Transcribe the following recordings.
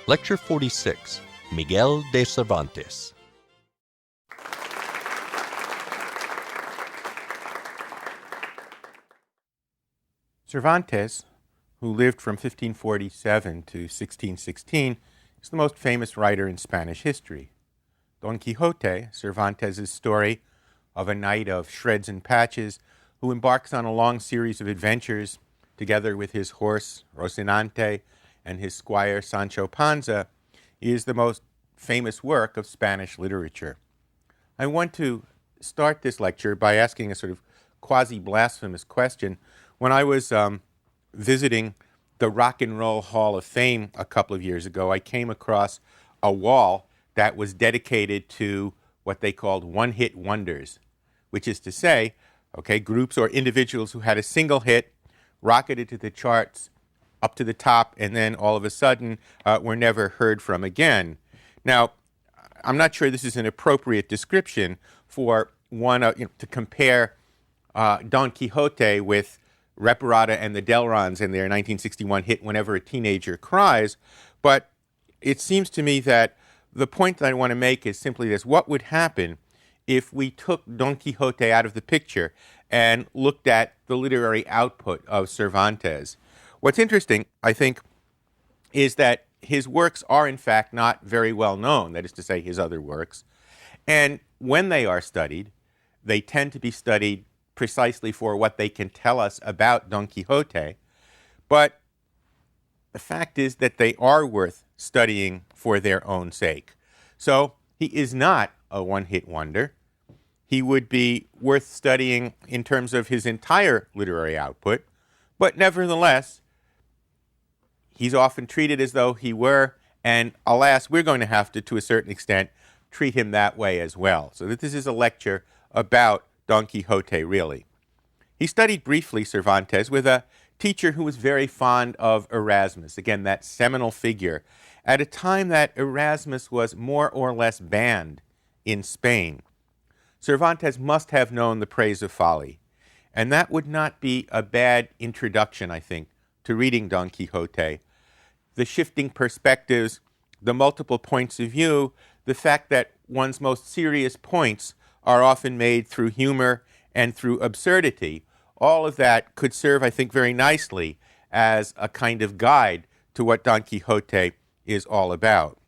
Lecture 46, Miguel de Cervantes. Cervantes, who lived from 1547 to 1616, is the most famous writer in Spanish history. Don Quixote, Cervantes' story of a knight of shreds and patches who embarks on a long series of adventures together with his horse Rocinante and his squire Sancho Panza, is the most famous work of Spanish literature. I want to start this lecture by asking a sort of quasi-blasphemous question. When I was visiting the Rock and Roll Hall of Fame a couple of years ago, I came across a wall that was dedicated to what they called one-hit wonders, which is to say, groups or individuals who had a single hit, rocketed to the charts, up to the top, and then all of a sudden were never heard from again. Now, I'm not sure this is an appropriate description for one to compare Don Quixote with Reparata and the Delrons and their 1961 hit Whenever a Teenager Cries, but it seems to me that the point that I want to make is simply this: what would happen if we took Don Quixote out of the picture and looked at the literary output of Cervantes? What's interesting, I think, is that his works are in fact not very well known, that is to say, his other works. And when they are studied, they tend to be studied precisely for what they can tell us about Don Quixote. But the fact is that they are worth studying for their own sake. So he is not a one-hit wonder. He would be worth studying in terms of his entire literary output, but nevertheless, he's often treated as though he were, and alas, we're going to have to a certain extent, treat him that way as well. So that this is a lecture about Don Quixote, really. He studied briefly Cervantes with a teacher who was very fond of Erasmus, again, that seminal figure, at a time that Erasmus was more or less banned in Spain. Cervantes must have known the praise of folly, and that would not be a bad introduction, I think, to reading Don Quixote. The shifting perspectives, the multiple points of view, the fact that one's most serious points are often made through humor and through absurdity, all of that could serve, I think, very nicely as a kind of guide to what Don Quixote is all about.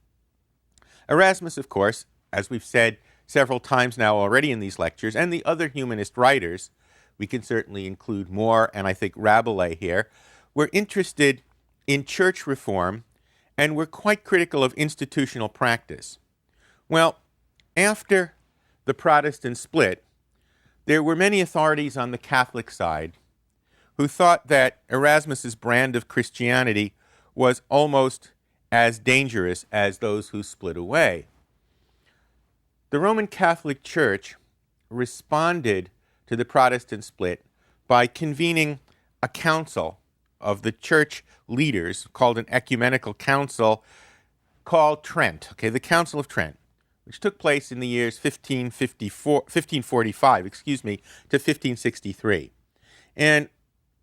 Erasmus, of course, as we've said several times now already in these lectures, and the other humanist writers, we can certainly include More and I think Rabelais here, were interested in church reform and were quite critical of institutional practice. Well, after the Protestant split, there were many authorities on the Catholic side who thought that Erasmus's brand of Christianity was almost as dangerous as those who split away. The Roman Catholic Church responded to the Protestant split by convening a council of the church leaders called an ecumenical council called Trent, the Council of Trent, which took place in the years 1545 to 1563. And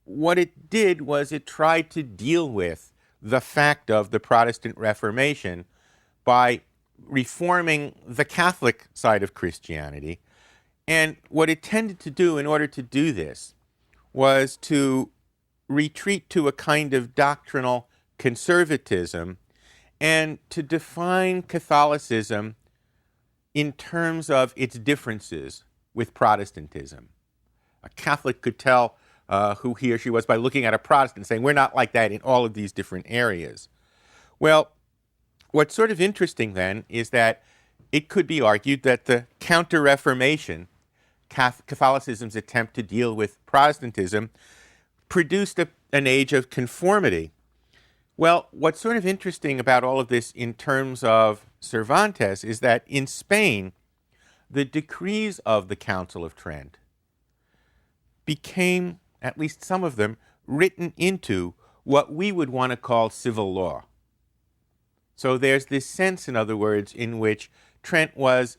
what it did was it tried to deal with the fact of the Protestant Reformation by reforming the Catholic side of Christianity. And what it tended to do in order to do this was to retreat to a kind of doctrinal conservatism and to define Catholicism in terms of its differences with Protestantism. A Catholic could tell who he or she was by looking at a Protestant, saying, we're not like that in all of these different areas. Well, what's sort of interesting then is that it could be argued that the Counter-Reformation, Catholicism's attempt to deal with Protestantism, produced an age of conformity. Well, what's sort of interesting about all of this in terms of Cervantes is that in Spain, the decrees of the Council of Trent became, at least some of them, written into what we would want to call civil law. So there's this sense, in other words, in which Trent was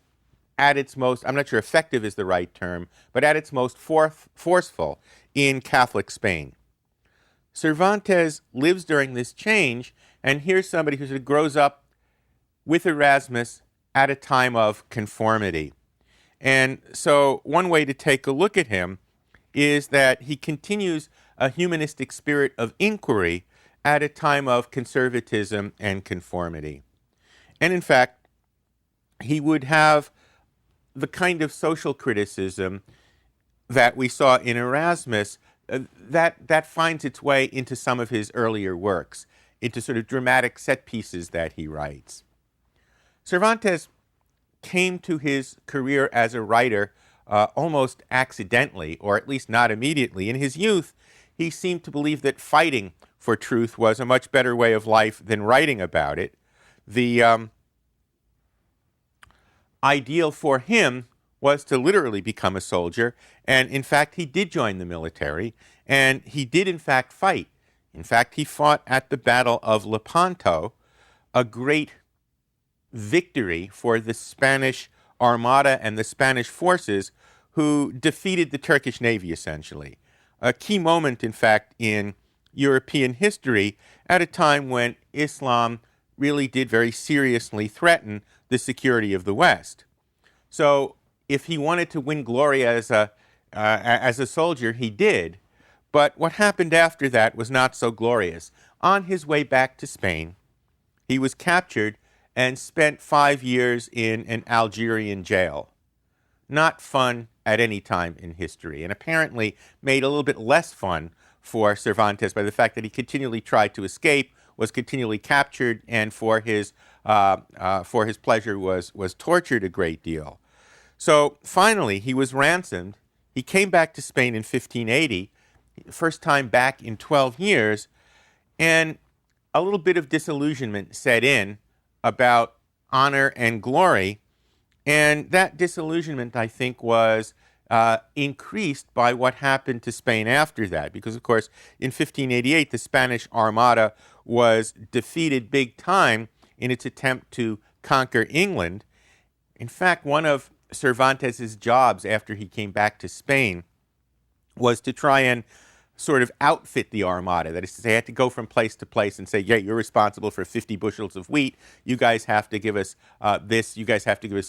at its most, I'm not sure effective is the right term, but at its most forceful in Catholic Spain. Cervantes lives during this change And here's somebody who sort of grows up with Erasmus at a time of conformity. And so one way to take a look at him is that he continues a humanistic spirit of inquiry at a time of conservatism and conformity. And in fact, he would have the kind of social criticism that we saw in Erasmus that finds its way into some of his earlier works, into sort of dramatic set pieces that he writes. Cervantes came to his career as a writer almost accidentally, or at least not immediately. In his youth, he seemed to believe that fighting for truth was a much better way of life than writing about it. The ideal for him was to literally become a soldier, and in fact, he did join the military, and he did in fact fight. In fact, he fought at the Battle of Lepanto, a great victory for the Spanish Armada and the Spanish forces who defeated the Turkish Navy, essentially. A key moment, in fact, in European history at a time when Islam really did very seriously threaten the security of the West. So if he wanted to win glory as a soldier, he did. But what happened after that was not so glorious. On his way back to Spain, he was captured and spent 5 years in an Algerian jail. Not fun at any time in history, and apparently made a little bit less fun for Cervantes by the fact that he continually tried to escape, was continually captured, and for his pleasure was tortured a great deal. So finally, he was ransomed. He came back to Spain in 1580, first time back in 12 years, and a little bit of disillusionment set in about honor and glory. And that disillusionment, I think, was increased by what happened to Spain after that. Because, of course, in 1588, the Spanish Armada was defeated big time in its attempt to conquer England. In fact, one of Cervantes' jobs after he came back to Spain was to try and sort of outfit the Armada. That is to say, he had to go from place to place and say, yeah, you're responsible for 50 bushels of wheat. You guys have to give us this. You guys have to give us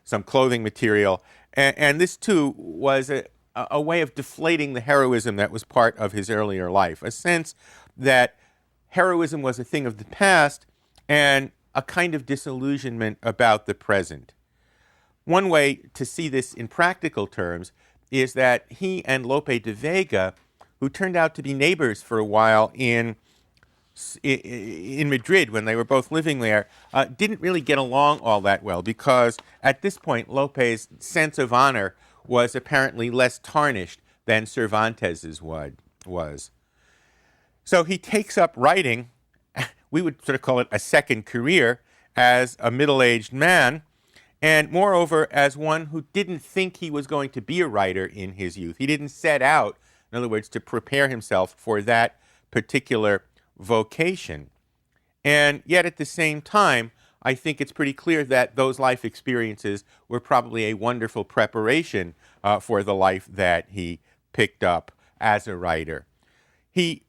some clothing material. And this, too, was a way of deflating the heroism that was part of his earlier life, a sense that heroism was a thing of the past and a kind of disillusionment about the present. One way to see this in practical terms is that he and Lope de Vega, who turned out to be neighbors for a while in Madrid when they were both living there, didn't really get along all that well because at this point Lope's sense of honor was apparently less tarnished than Cervantes's was. So he takes up writing. We would sort of call it a second career as a middle-aged man, and moreover, as one who didn't think he was going to be a writer in his youth. He didn't set out, in other words, to prepare himself for that particular vocation. And yet at the same time, I think it's pretty clear that those life experiences were probably a wonderful preparation for the life that he picked up as a writer. He,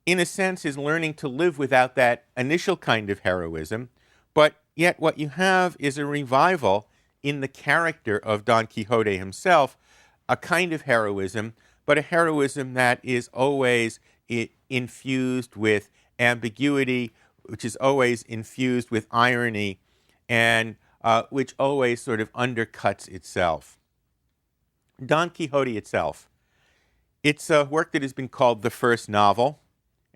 in a sense, is learning to live without that initial kind of heroism, but yet what you have is a revival in the character of Don Quixote himself, a kind of heroism, but a heroism that is always infused with ambiguity, which is always infused with irony, and which always sort of undercuts itself. Don Quixote itself, it's a work that has been called the first novel,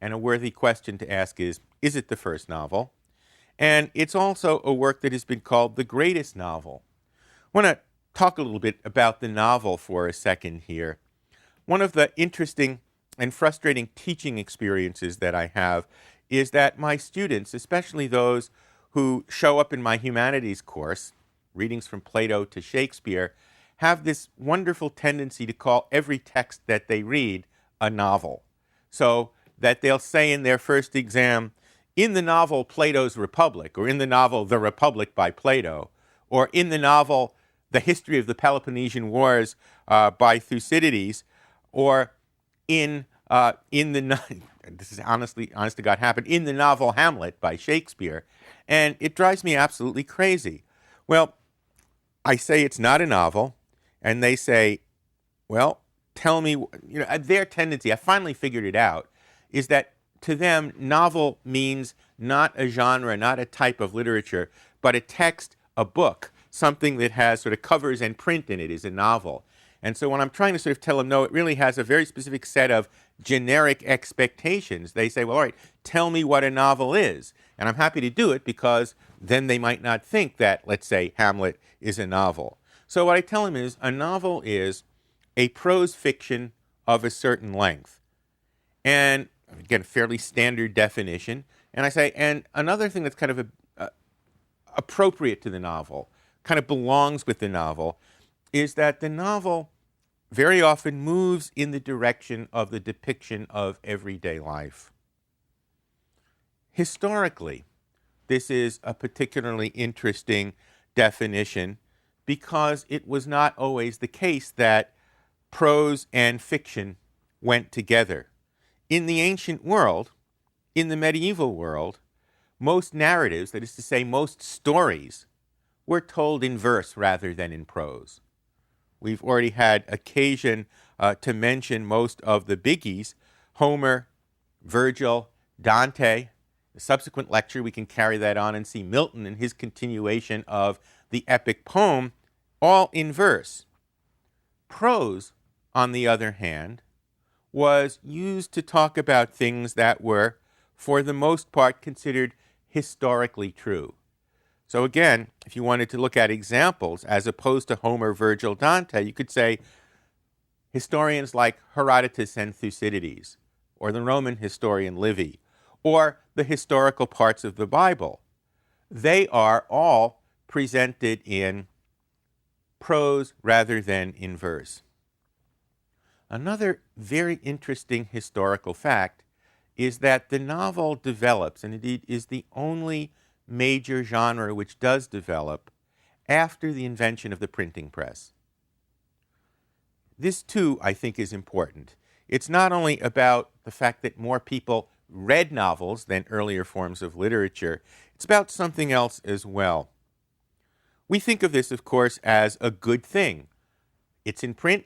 and a worthy question to ask is it the first novel? And it's also a work that has been called the greatest novel. I want to talk a little bit about the novel for a second here. One of the interesting and frustrating teaching experiences that I have is that my students, especially those who show up in my humanities course, readings from Plato to Shakespeare, have this wonderful tendency to call every text that they read a novel. So that they'll say in their first exam, in the novel Plato's Republic, or in the novel The Republic by Plato, or in the novel The History of the Peloponnesian Wars by Thucydides, or in the this is honest to God, happened in the novel Hamlet by Shakespeare, and it drives me absolutely crazy. Well, I say it's not a novel, and they say, well, tell me, their tendency, I finally figured it out, is that to them, novel means not a genre, not a type of literature, but a text, a book, something that has sort of covers and print in it is a novel. And so when I'm trying to sort of tell them, no, it really has a very specific set of generic expectations, they say, well, all right, tell me what a novel is. And I'm happy to do it because then they might not think that, let's say, Hamlet is a novel. So what I tell them is a novel is a prose fiction of a certain length. And again, fairly standard definition. And I say, and another thing that's kind of appropriate to the novel, kind of belongs with the novel, is that the novel very often moves in the direction of the depiction of everyday life. Historically, this is a particularly interesting definition because it was not always the case that prose and fiction went together. In the ancient world, in the medieval world, most narratives, that is to say, most stories, were told in verse rather than in prose. We've already had occasion to mention most of the biggies: Homer, Virgil, Dante. The subsequent lecture, we can carry that on and see Milton and his continuation of the epic poem, all in verse. Prose, on the other hand, was used to talk about things that were, for the most part, considered historically true. So again, if you wanted to look at examples, as opposed to Homer, Virgil, Dante, you could say historians like Herodotus and Thucydides, or the Roman historian Livy, or the historical parts of the Bible. They are all presented in prose rather than in verse. Another very interesting historical fact is that the novel develops, and indeed is the only major genre which does develop, after the invention of the printing press. This, too, I think is important. It's not only about the fact that more people read novels than earlier forms of literature, it's about something else as well. We think of this, of course, as a good thing. It's in print,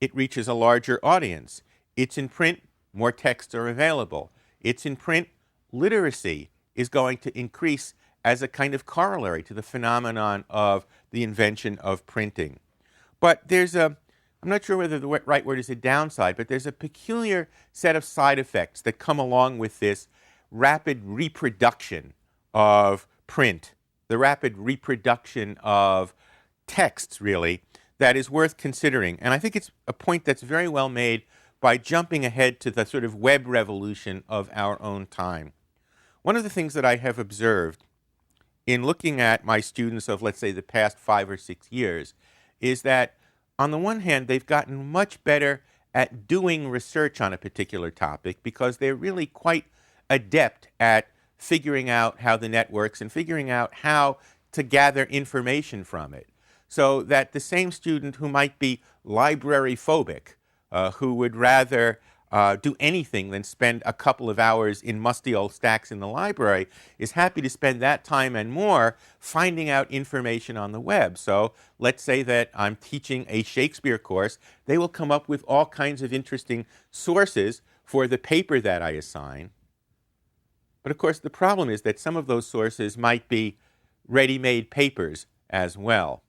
it reaches a larger audience. It's in print, more texts are available. It's in print, literacy is going to increase as a kind of corollary to the phenomenon of the invention of printing. But there's I'm not sure whether the right word is a downside, but there's a peculiar set of side effects that come along with this rapid reproduction of print, the rapid reproduction of texts, really, that is worth considering. And I think it's a point that's very well made by jumping ahead to the sort of web revolution of our own time. One of the things that I have observed in looking at my students of, let's say, the past 5 or 6 years is that, on the one hand, they've gotten much better at doing research on a particular topic because they're really quite adept at figuring out how the net works and figuring out how to gather information from it. So that the same student who might be library phobic, who would rather do anything than spend a couple of hours in musty old stacks in the library, is happy to spend that time and more finding out information on the web. So let's say that I'm teaching a Shakespeare course. They will come up with all kinds of interesting sources for the paper that I assign. But of course, the problem is that some of those sources might be ready-made papers as well.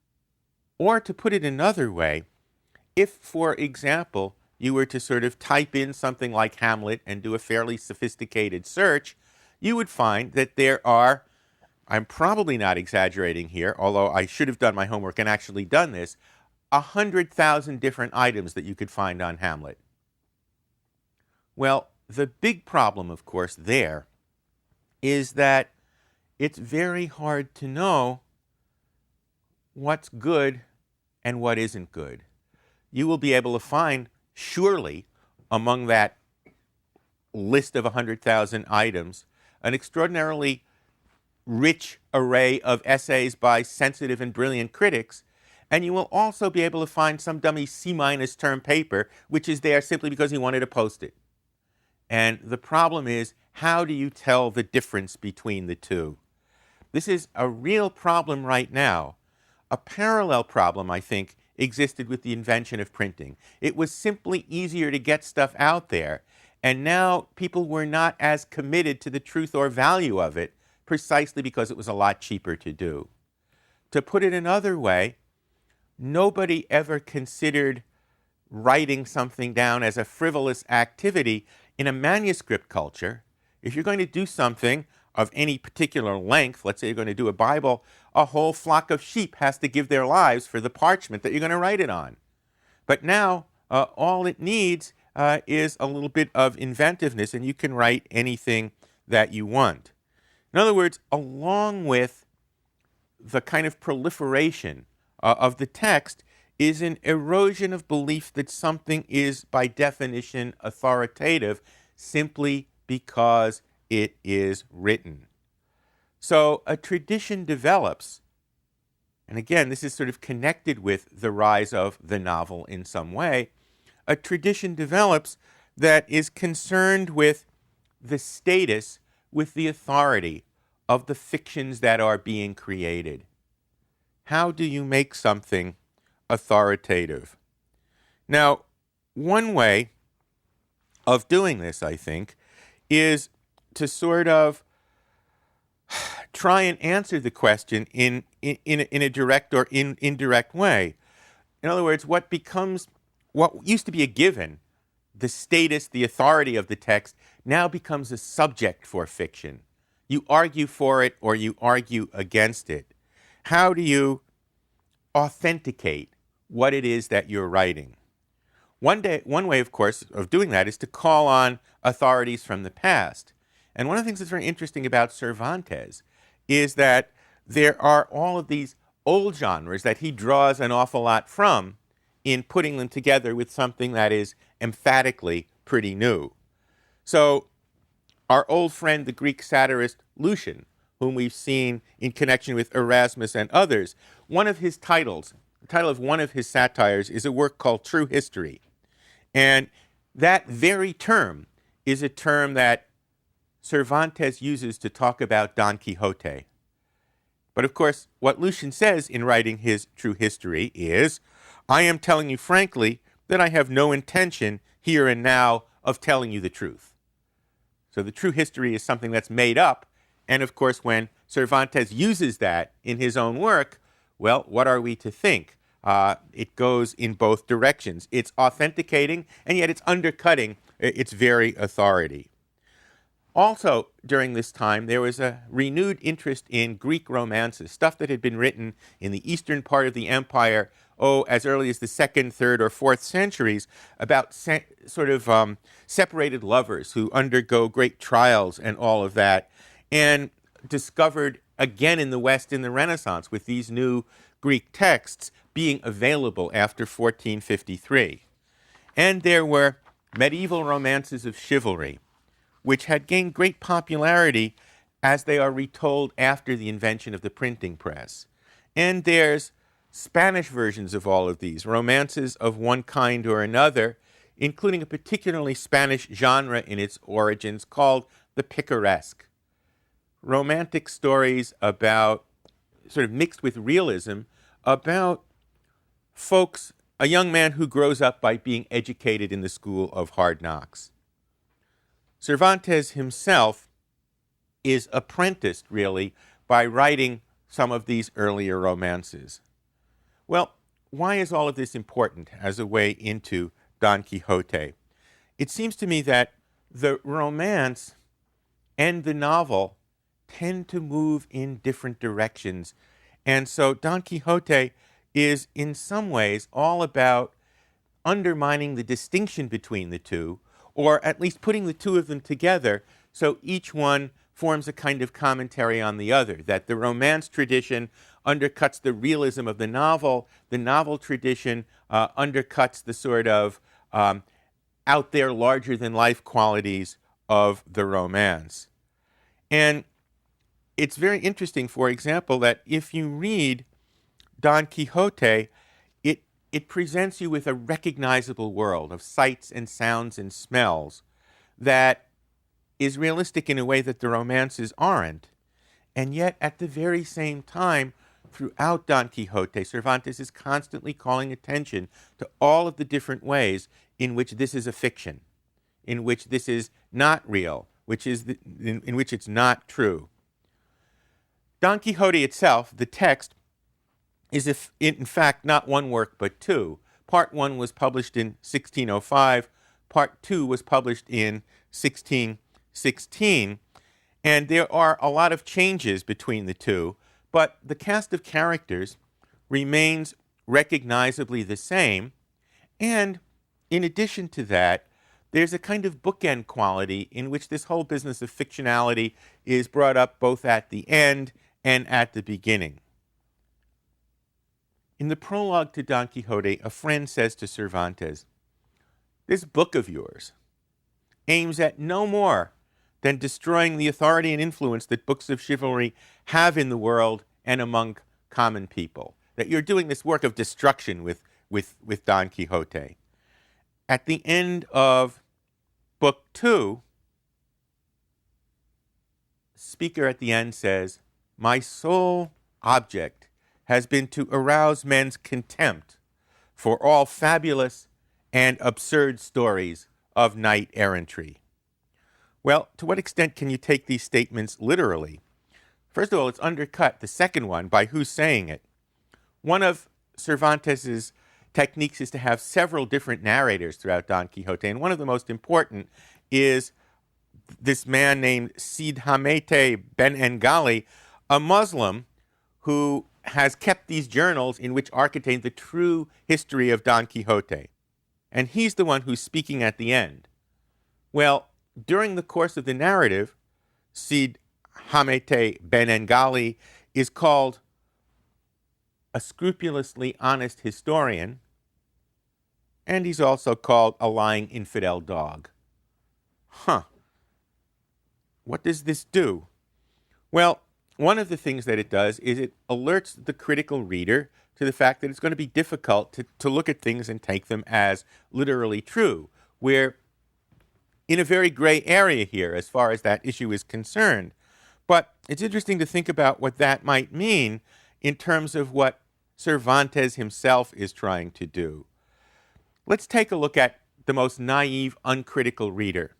Or to put it another way, if, for example, you were to sort of type in something like Hamlet and do a fairly sophisticated search, you would find that there are, I'm probably not exaggerating here, although I should have done my homework and actually done this, 100,000 different items that you could find on Hamlet. Well, the big problem, of course, there is that it's very hard to know what's good and what isn't good. You will be able to find, surely, among that list of 100,000 items, an extraordinarily rich array of essays by sensitive and brilliant critics, and you will also be able to find some dummy C- term paper, which is there simply because he wanted to post it. And the problem is, how do you tell the difference between the two? This is a real problem right now. A parallel problem, I think, existed with the invention of printing. It was simply easier to get stuff out there, and now people were not as committed to the truth or value of it precisely because it was a lot cheaper to do. To put it another way, nobody ever considered writing something down as a frivolous activity in a manuscript culture. If you're going to do something of any particular length, let's say you're going to do a Bible, a whole flock of sheep has to give their lives for the parchment that you're going to write it on. But now, all it needs is a little bit of inventiveness, and you can write anything that you want. In other words, along with the kind of proliferation of the text is an erosion of belief that something is, by definition, authoritative simply because it is written. So a tradition develops, and again, this is sort of connected with the rise of the novel in some way. A tradition develops that is concerned with the status, with the authority of the fictions that are being created. How do you make something authoritative? Now, one way of doing this, I think, is to sort of try and answer the question in a direct or indirect way. In other words, what used to be a given, the status, the authority of the text, now becomes a subject for fiction. You argue for it or you argue against it. How do you authenticate what it is that you're writing? One way, of course, of doing that is to call on authorities from the past. And one of the things that's very interesting about Cervantes is that there are all of these old genres that he draws an awful lot from in putting them together with something that is emphatically pretty new. So our old friend, the Greek satirist Lucian, whom we've seen in connection with Erasmus and others, one of his titles, the title of one of his satires, is a work called True History. And that very term is a term that Cervantes uses to talk about Don Quixote. But of course, what Lucian says in writing his True History is, I am telling you frankly that I have no intention here and now of telling you the truth. So the True History is something that's made up, and of course when Cervantes uses that in his own work, well, what are we to think? It goes in both directions. It's authenticating, and yet it's undercutting its very authority. Also, during this time, there was a renewed interest in Greek romances, stuff that had been written in the eastern part of the empire, as early as the 2nd, 3rd, or 4th centuries, about separated lovers who undergo great trials and all of that, and discovered again in the West in the Renaissance with these new Greek texts being available after 1453. And there were medieval romances of chivalry, which had gained great popularity as they are retold after the invention of the printing press. And there's Spanish versions of all of these, romances of one kind or another, including a particularly Spanish genre in its origins called the picaresque. Romantic stories about, sort of mixed with realism, about folks, a young man who grows up by being educated in the school of hard knocks. Cervantes himself is apprenticed, really, by writing some of these earlier romances. Well, why is all of this important as a way into Don Quixote? It seems to me that the romance and the novel tend to move in different directions. And so Don Quixote is in some ways all about undermining the distinction between the two, or at least putting the two of them together so each one forms a kind of commentary on the other, that the romance tradition undercuts the realism of the novel tradition undercuts the sort of out there larger-than-life qualities of the romance. And it's very interesting, for example, that if you read Don Quixote, it presents you with a recognizable world of sights and sounds and smells that is realistic in a way that the romances aren't. And yet, at the very same time, throughout Don Quixote, Cervantes is constantly calling attention to all of the different ways in which this is a fiction, in which this is not real, in which it's not true. Don Quixote itself, the text, is in fact not one work but two. Part 1 was published in 1605. Part 2 was published in 1616. And there are a lot of changes between the two, but the cast of characters remains recognizably the same. And in addition to that, there's a kind of bookend quality in which this whole business of fictionality is brought up both at the end and at the beginning. In the prologue to Don Quixote, a friend says to Cervantes, "This book of yours aims at no more than destroying the authority and influence that books of chivalry have in the world and among common people. That you're doing this work of destruction with Don Quixote." At the end of Book 2, the speaker at the end says, "My sole object has been to arouse men's contempt for all fabulous and absurd stories of knight-errantry." Well, to what extent can you take these statements literally? First of all, it's undercut, the second one, by who's saying it. One of Cervantes' techniques is to have several different narrators throughout Don Quixote, and one of the most important is this man named Cid Hamete Ben Engali, a Muslim who has kept these journals in which are contained the true history of Don Quixote. And he's the one who's speaking at the end. Well, during the course of the narrative, Cid Hamete Ben Engali is called a scrupulously honest historian, and he's also called a lying infidel dog. What does this do? Well, one of the things that it does is it alerts the critical reader to the fact that it's going to be difficult to look at things and take them as literally true. We're in a very gray area here as far as that issue is concerned. But it's interesting to think about what that might mean in terms of what Cervantes himself is trying to do. Let's take a look at the most naive, uncritical reader.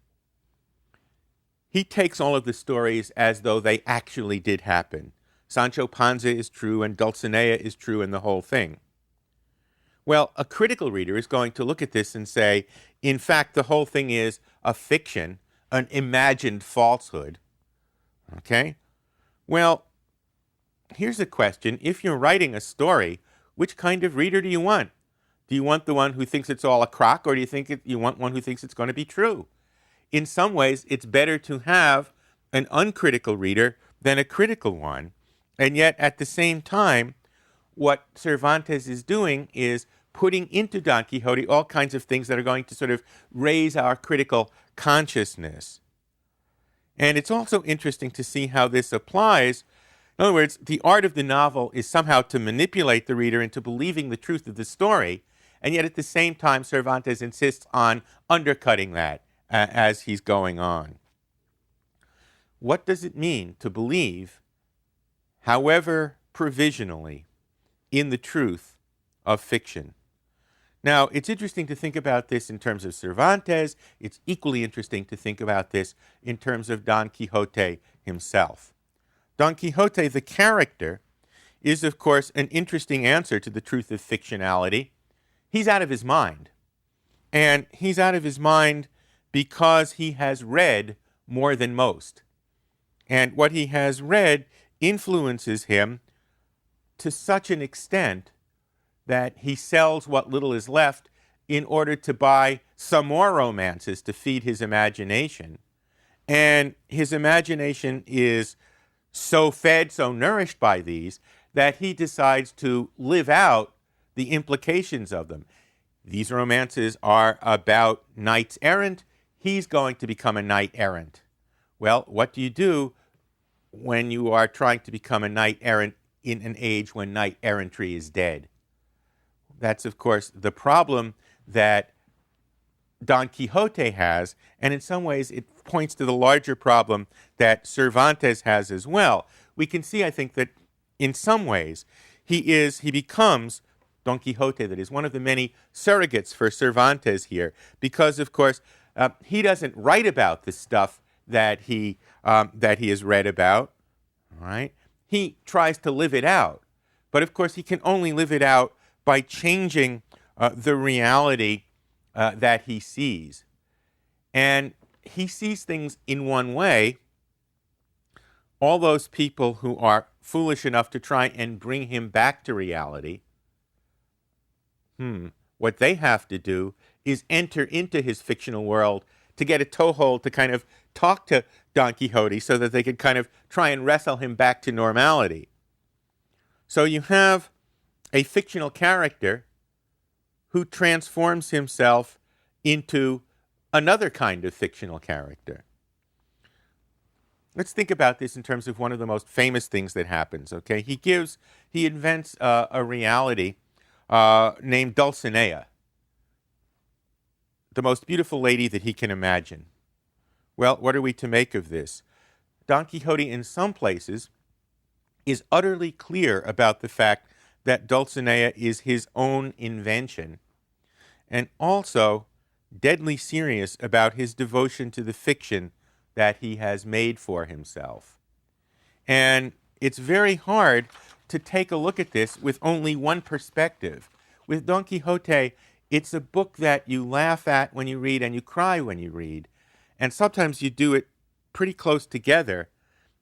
He takes all of the stories as though they actually did happen. Sancho Panza is true, and Dulcinea is true, and the whole thing. Well, a critical reader is going to look at this and say, in fact, the whole thing is a fiction, an imagined falsehood. Okay? Well, here's a question. If you're writing a story, which kind of reader do you want? Do you want the one who thinks it's all a crock, or do you want one who thinks it's going to be true? In some ways, it's better to have an uncritical reader than a critical one. And yet, at the same time, what Cervantes is doing is putting into Don Quixote all kinds of things that are going to sort of raise our critical consciousness. And it's also interesting to see how this applies. In other words, the art of the novel is somehow to manipulate the reader into believing the truth of the story, and yet at the same time, Cervantes insists on undercutting that as he's going on. What does it mean to believe, however provisionally, in the truth of fiction? Now, it's interesting to think about this in terms of Cervantes. It's equally interesting to think about this in terms of Don Quixote himself. Don Quixote, the character, is, of course, an interesting answer to the truth of fictionality. He's out of his mind. And he's out of his mind because he has read more than most. And what he has read influences him to such an extent that he sells what little is left in order to buy some more romances to feed his imagination. And his imagination is so fed, so nourished by these, that he decides to live out the implications of them. These romances are about knights errant. He's going to become a knight errant. Well, what do you do when you are trying to become a knight errant in an age when knight errantry is dead? That's, of course, the problem that Don Quixote has, and in some ways it points to the larger problem that Cervantes has as well. We can see, I think, that in some ways he becomes Don Quixote, that is one of the many surrogates for Cervantes here, because, of course, he doesn't write about the stuff that he has read about, right? He tries to live it out, but of course he can only live it out by changing the reality that he sees. And he sees things in one way. All those people who are foolish enough to try and bring him back to reality, what they have to do is enter into his fictional world to get a toehold to kind of talk to Don Quixote so that they could kind of try and wrestle him back to normality. So you have a fictional character who transforms himself into another kind of fictional character. Let's think about this in terms of one of the most famous things that happens, okay? He invents a reality named Dulcinea, the most beautiful lady that he can imagine. Well, what are we to make of this? Don Quixote, in some places, is utterly clear about the fact that Dulcinea is his own invention, and also deadly serious about his devotion to the fiction that he has made for himself. And it's very hard to take a look at this with only one perspective. With Don Quixote, it's a book that you laugh at when you read and you cry when you read. And sometimes you do it pretty close together.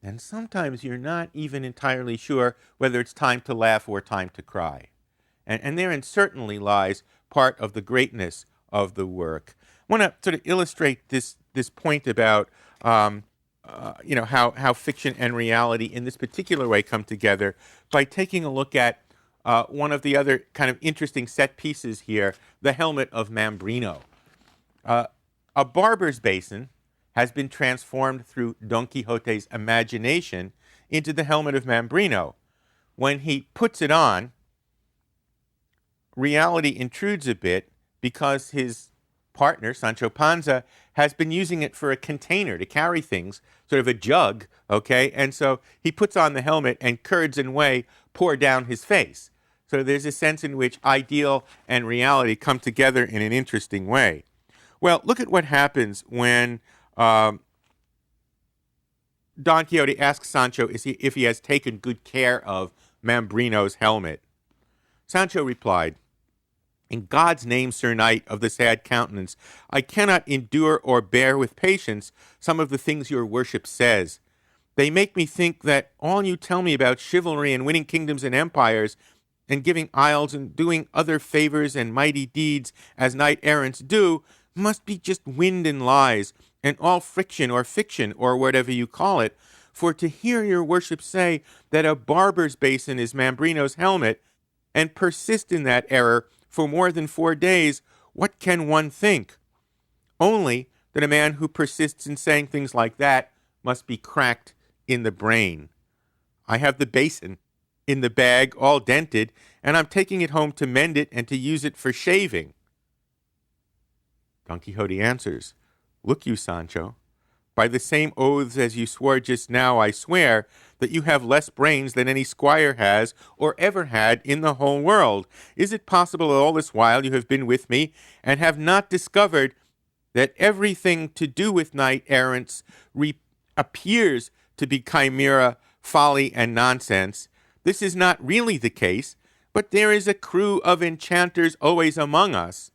And sometimes you're not even entirely sure whether it's time to laugh or time to cry. And therein certainly lies part of the greatness of the work. I want to sort of illustrate this point about how fiction and reality in this particular way come together by taking a look at one of the other kind of interesting set pieces here, the helmet of Mambrino. A barber's basin has been transformed through Don Quixote's imagination into the helmet of Mambrino. When he puts it on, reality intrudes a bit because his partner, Sancho Panza, has been using it for a container to carry things, sort of a jug, okay? And so he puts on the helmet and curds and whey pour down his face. So there's a sense in which ideal and reality come together in an interesting way. Well, look at what happens when Don Quixote asks Sancho if he has taken good care of Mambrino's helmet. Sancho replied, "In God's name, Sir Knight of the sad countenance, I cannot endure or bear with patience some of the things your worship says. They make me think that all you tell me about chivalry and winning kingdoms and empires and giving isles and doing other favors and mighty deeds as knight-errants do must be just wind and lies, and all friction or fiction or whatever you call it. For to hear your worship say that a barber's basin is Mambrino's helmet and persist in that error for more than 4 days, what can one think? Only that a man who persists in saying things like that must be cracked in the brain. I have the basin in the bag all dented, and I'm taking it home to mend it and to use it for shaving." Don Quixote answers, "Look you, Sancho, by the same oaths as you swore just now, I swear that you have less brains than any squire has or ever had in the whole world. Is it possible that all this while you have been with me and have not discovered that everything to do with knight-errants appears to be chimera, folly, and nonsense? This is not really the case, but there is a crew of enchanters always among us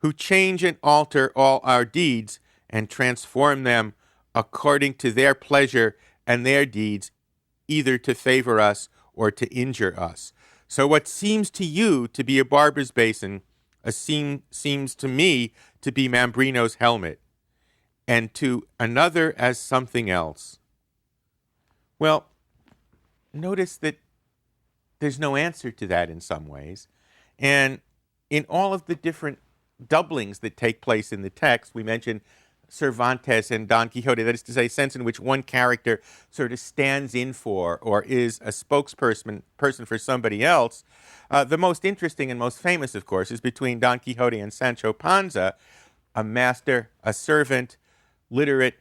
who change and alter all our deeds and transform them according to their pleasure and their deeds, either to favor us or to injure us. So what seems to you to be a barber's basin seems to me to be Mambrino's helmet, and to another as something else." Well, notice that there's no answer to that in some ways. And in all of the different doublings that take place in the text, we mentioned Cervantes and Don Quixote, that is to say, a sense in which one character sort of stands in for or is a spokesperson for somebody else. The most interesting and most famous, of course, is between Don Quixote and Sancho Panza, a master, a servant, literate,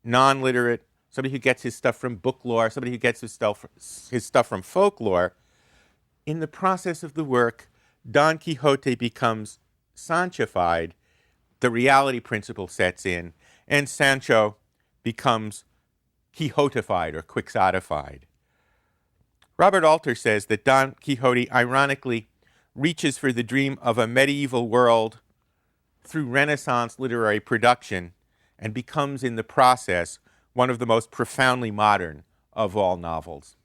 non-literate, somebody who gets his stuff from book lore, somebody who gets his stuff from folklore. In the process of the work, Don Quixote becomes Sanchified, the reality principle sets in, and Sancho becomes Quixotified or Quixotified. Robert Alter says that Don Quixote ironically reaches for the dream of a medieval world through Renaissance literary production and becomes in the process one of the most profoundly modern of all novels.